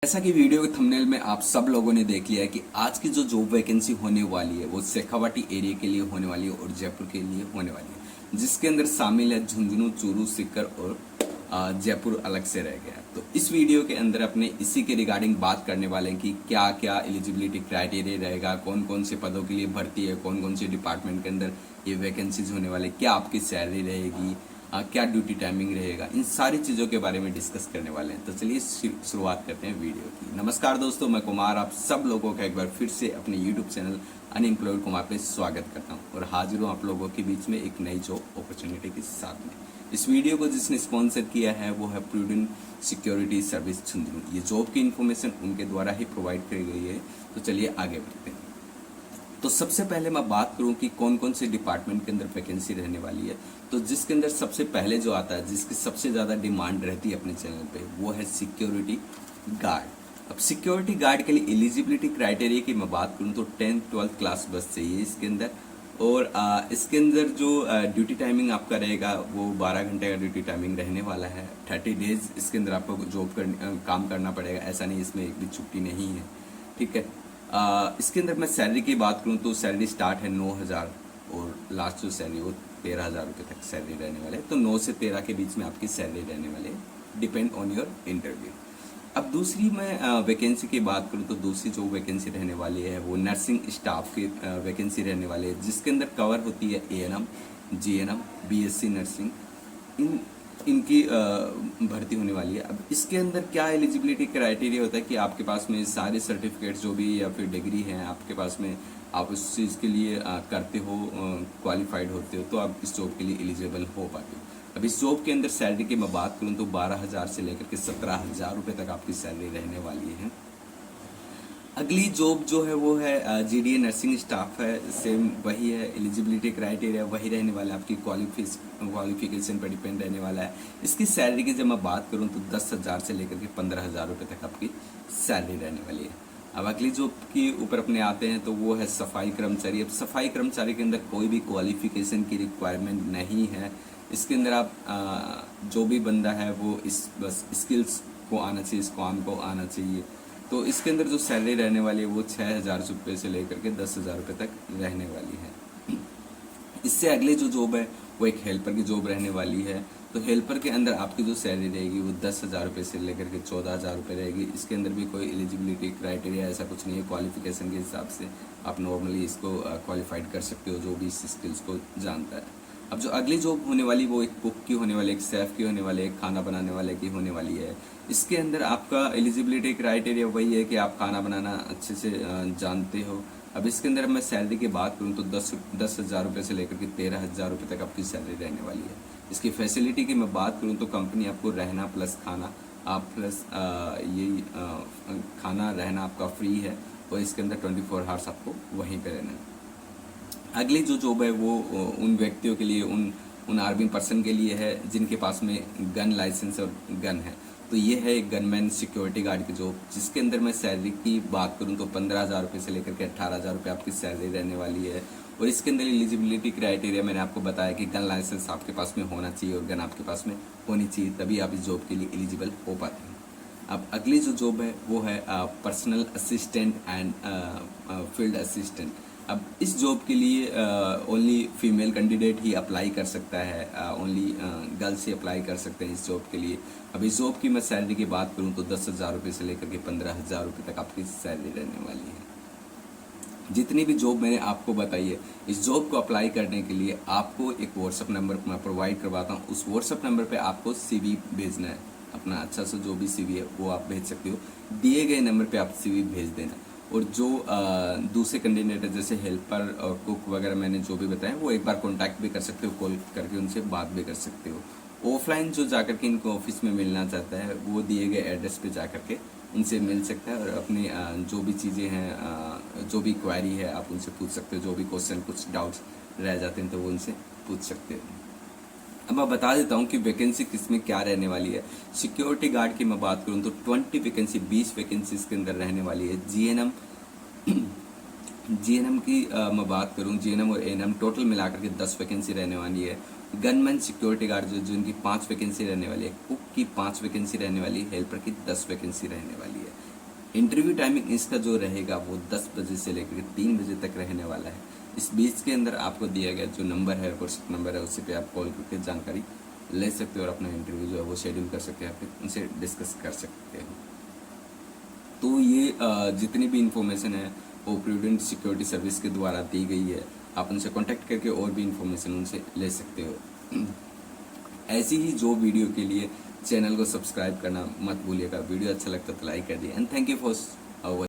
जैसा कि वीडियो के थंबनेल में आप सब लोगों ने देख लिया है कि आज की जो जॉब वैकेंसी होने वाली है वो शेखावाटी एरिया के लिए होने वाली है और जयपुर के लिए होने वाली है, जिसके अंदर शामिल है झुंझुनू, चूरू, सीकर और जयपुर अलग से रह गया। तो इस वीडियो के अंदर अपने इसी के रिगार्डिंग बात करने वाले हैं कि क्या क्या एलिजिबिलिटी क्राइटेरिया रहेगा, कौन कौन से पदों के लिए भर्ती है, कौन कौन से डिपार्टमेंट के अंदर ये वैकेंसीज होने वाले, क्या आपकी सैलरी रहेगी, क्या ड्यूटी टाइमिंग रहेगा, इन सारी चीज़ों के बारे में डिस्कस करने वाले हैं। तो चलिए शुरुआत करते हैं वीडियो की। नमस्कार दोस्तों, मैं कुमार आप सब लोगों का एक बार फिर से अपने यूट्यूब चैनल अनएम्प्लॉयड कुमार पे स्वागत करता हूं और हाजिर हूं आप लोगों के बीच में एक नई जॉब अपॉर्चुनिटी के साथ में। इस वीडियो को जिसने स्पॉन्सर किया है वो है प्रूडेंट सिक्योरिटी सर्विस झुंझुनू। ये जॉब की इन्फॉर्मेशन उनके द्वारा ही प्रोवाइड करी गई है। तो चलिए आगे बढ़ते हैं। तो सबसे पहले मैं बात करूं कि कौन कौन से डिपार्टमेंट के अंदर वैकेंसी रहने वाली है। तो जिसके अंदर सबसे पहले जो आता है, जिसकी सबसे ज़्यादा डिमांड रहती है अपने चैनल पे, वो है सिक्योरिटी गार्ड। अब सिक्योरिटी गार्ड के लिए एलिजिबिलिटी क्राइटेरिया की मैं बात करूं तो 10th 12th क्लास बस चाहिए इसके अंदर। और इसके अंदर जो ड्यूटी टाइमिंग आपका रहेगा वो 12 घंटे का ड्यूटी टाइमिंग रहने वाला है। 30 डेज इसके अंदर आपको काम करना पड़ेगा, ऐसा नहीं इसमें एक भी छुट्टी नहीं है, ठीक है। इसके अंदर मैं सैलरी की बात करूं तो सैलरी स्टार्ट है 9,000 और लास्ट जो सैलरी वो 13,000 रुपये तक सैलरी रहने वाले है। तो 9 से 13 के बीच में आपकी सैलरी रहने वाली है, डिपेंड ऑन योर इंटरव्यू। अब दूसरी मैं वैकेंसी की बात करूं तो दूसरी जो वैकेंसी रहने वाली है वो नर्सिंग स्टाफ की वैकेंसी रहने वाली है, जिसके अंदर कवर होती है ANM, GNM, BSc नर्सिंग, इनकी भर्ती होने वाली है। अब इसके अंदर क्या एलिजिबिलिटी क्राइटेरिया होता है कि आपके पास में सारे सर्टिफिकेट जो भी या फिर डिग्री हैं आपके पास में, आप उस चीज़ के लिए करते हो, क्वालिफाइड होते हो, तो आप इस जॉब के लिए एलिजिबल हो पाते हो। अब इस जॉब के अंदर सैलरी की मैं बात करूं तो 12,000 से लेकर के 17,000 रुपये तक आपकी सैलरी रहने वाली है। अगली जॉब जो है वो है GDA नर्सिंग स्टाफ है, सेम वही है, एलिजिबिलिटी क्राइटेरिया वही रहने वाला है, आपकी क्वालिफिकेशन पर डिपेंड रहने वाला है। इसकी सैलरी की जब मैं बात करूं तो 10,000 से लेकर के 15,000 रुपये तक आपकी सैलरी रहने वाली है। अब अगली जॉब के ऊपर अपने आते हैं तो वो है सफाई कर्मचारी। अब सफाई कर्मचारी के अंदर कोई भी क्वालिफिकेशन की रिक्वायरमेंट नहीं है। इसके अंदर आप जो भी बंदा है वो इस बस स्किल्स को आना चाहिए, इस काम को आना चाहिए। तो इसके अंदर जो सैलरी रहने वाली है वो 6,000 रुपये से लेकर के 10,000 रुपये तक रहने वाली है। इससे अगले जो जॉब है वो एक हेल्पर की जॉब रहने वाली है। तो हेल्पर के अंदर आपकी जो सैलरी रहेगी वो 10,000 रुपये से लेकर के 14,000 रुपये रहेगी। इसके अंदर भी कोई एलिजिबिलिटी क्राइटेरिया ऐसा कुछ नहीं है, क्वालिफिकेशन के हिसाब से आप नॉर्मली इसको क्वालिफाइड कर सकते हो जो भी इस स्किल्स को जानता है। अब जो अगली जॉब होने वाली वो एक कुक की होने वाली, एक शेफ की होने वाली, एक खाना बनाने वाले की होने वाली है। इसके अंदर आपका एलिजिबिलिटी क्राइटेरिया वही है कि आप खाना बनाना अच्छे से जानते हो। अब इसके अंदर मैं सैलरी की बात करूं तो 10,000 रुपये से लेकर के 13,000 रुपये तक आपकी सैलरी रहने वाली है। इसकी फैसिलिटी की मैं बात करूं तो कंपनी आपको रहना प्लस खाना प्लस यही खाना रहना आपका फ्री है और इसके अंदर 24 आवर्स आपको वहीं पे रहना है। अगली जो जॉब है वो उन व्यक्तियों के लिए, उन आर्मी पर्सन के लिए है जिनके पास में गन लाइसेंस और गन है। तो ये है एक गनमैन सिक्योरिटी गार्ड की जॉब, जिसके अंदर मैं सैलरी की बात करूं तो 15,000 रुपये से लेकर के 18,000 रुपये आपकी सैलरी रहने वाली है। और इसके अंदर एलिजिबिलिटी क्राइटेरिया मैंने आपको बताया कि गन लाइसेंस आपके पास में होना चाहिए और गन आपके पास में होनी चाहिए, तभी आप इस जॉब के लिए एलिजिबल हो पाते हैं। अब अगली जो जॉब है वो है personal assistant and field assistant. अब इस जॉब के लिए ओनली फीमेल कैंडिडेट ही अप्लाई कर सकता है, ओनली गर्ल्स ही अप्लाई कर सकते हैं इस जॉब के लिए। अब इस जॉब की मैं सैलरी की बात करूं तो 10,000 रुपये से लेकर के 15,000 रुपये तक आपकी सैलरी रहने वाली है। जितनी भी जॉब मैंने आपको बताई है, इस जॉब को अप्लाई करने के लिए आपको एक व्हाट्सअप नंबर मैं प्रोवाइड करवाता हूँ। उस व्हाट्सअप नंबर पे आपको CV भेजना है, अपना अच्छा सा जो भी CV है वो आप भेज सकते हो। दिए गए नंबर पे आप CV भेज देना। और जो दूसरे कैंडिडेट है जैसे हेल्पर और कुक वगैरह मैंने जो भी बताया, वो एक बार कॉन्टैक्ट भी कर सकते हो, कॉल करके उनसे बात भी कर सकते हो। ऑफलाइन जो जाकर के इनको ऑफिस में मिलना चाहता है वो दिए गए एड्रेस पे जाकर के उनसे मिल सकता है और अपनी जो भी चीज़ें हैं, जो भी क्वेरी है आप उनसे पूछ सकते हो। जो भी क्वेश्चन, कुछ डाउट्स रह जाते हैं तो वो उनसे पूछ सकते हो। अब मैं बता देता हूँ कि वैकेंसी किसमें क्या रहने वाली है। सिक्योरिटी गार्ड की मैं बात करूँ तो 20 वैकेंसी, 20 वैकेंसी इसके अंदर रहने वाली है। GNM की मैं बात करूं, GNM और ANM टोटल मिलाकर के 10 वैकेंसी रहने वाली है। गनमैन सिक्योरिटी गार्ड जिनकी 5 वैकेंसी रहने वाली है, कुक की 5 वैकेंसी रहने वाली है, हेल्पर की 10 वैकेंसी रहने वाली है। इंटरव्यू टाइमिंग इसका जो रहेगा वो 10 बजे से लेकर 3 बजे तक रहने वाला है। इस बीच के अंदर आपको दिया गया जो नंबर है, व्हाट्सएप नंबर है, उसी पे आप कॉल करके जानकारी ले सकते हो और अपना इंटरव्यू जो है वो शेड्यूल कर सकते हैं, फिर उनसे डिस्कस कर सकते हो। तो ये जितनी भी इंफॉर्मेशन है वो प्रूडेंट सिक्योरिटी सर्विस के द्वारा दी गई है। आप उनसे कांटेक्ट करके और भी इंफॉर्मेशन उनसे ले सकते हो। ऐसी ही जो वीडियो के लिए चैनल को सब्सक्राइब करना मत भूलिएगा। वीडियो अच्छा लगता तो लाइक कर दिए एंड थैंक यू फॉर